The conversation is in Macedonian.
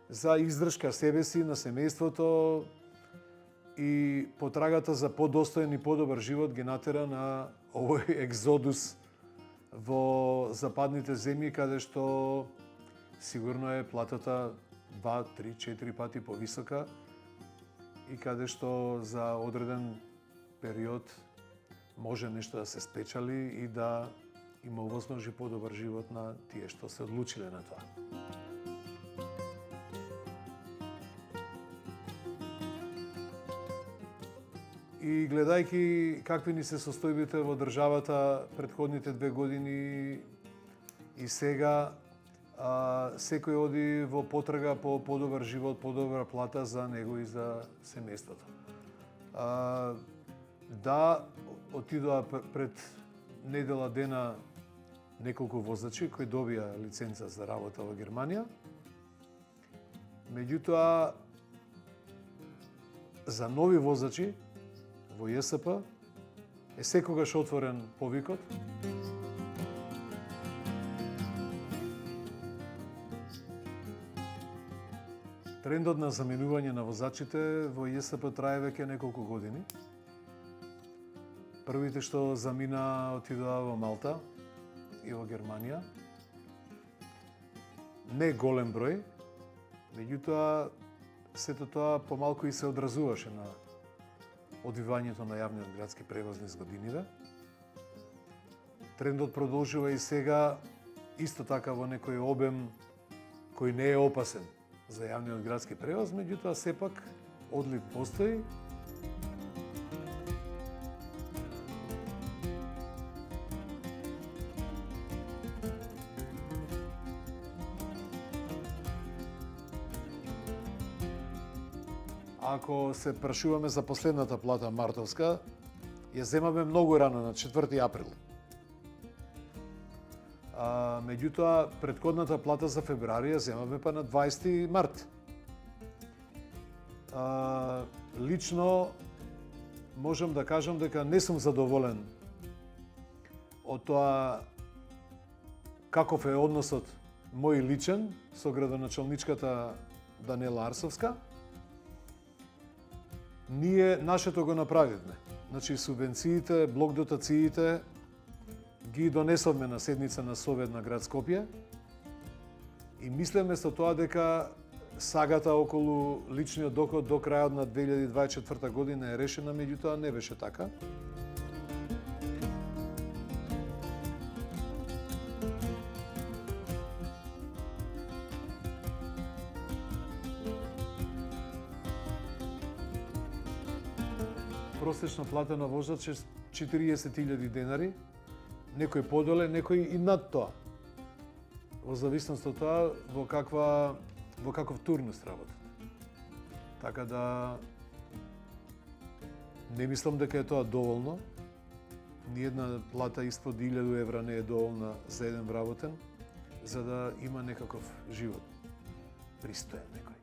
за издршка себе си, на семејството и потрагата за подостоен и подобар живот ги натера на овој екзодус во западните земји, каде што сигурно е платата 2, 3, 4 пати повисока и каде што за одреден период може нешто да се спечали и да има овозможи подобар живот на тие што се одлучиле на тоа. И гледајќи какви ни се состојбите во државата претходните 2 години и сега, секој оди во потрага по подобар живот, подобра плата за него и за семејството. Да, отидоа пред недела дена неколку возачи кои добија лиценца за работа во Германија. Меѓутоа, за нови возачи во ЈСП е секогаш отворен повикот. Трендот на заменување на возачите во ЈСП трае веќе неколку години. Првите што замина отидоа во Малта и во Германија. Не голем број, меѓутоа сето тоа помалку и се одразуваше на одвивањето на јавниот градски превоз низ годиниве. Трендот продолжува и сега, исто така во некој обем кој не е опасен за јавниот градски превоз, меѓутоа сепак одлив постои. Ако се прашуваме за последната плата мартовска, ја земаме многу рано, на 4 април. Меѓутоа, претходната плата за февруари ја земаме па на 20 март. Лично можам да кажам дека не сум задоволен од тоа каков е односот мој личен со градоначалничката Данела Арсовска. Ние нашето го направивме. Значи, субвенциите, блок дотациите ги донесовме на седница на Совет на град Скопје и мислеме со тоа дека сагата околу личниот доход до крајот на 2024 година е решена, меѓутоа не беше така. Просечна плата на возач е 40.000 денари, некој подоле, некој и над тоа. Во зависност од тоа во каков турнус работат. Така да не мислам дека е тоа доволно. Ниедна плата испод 1000 евра не е доволна за еден вработен, за да има некаков живот пристоен некој.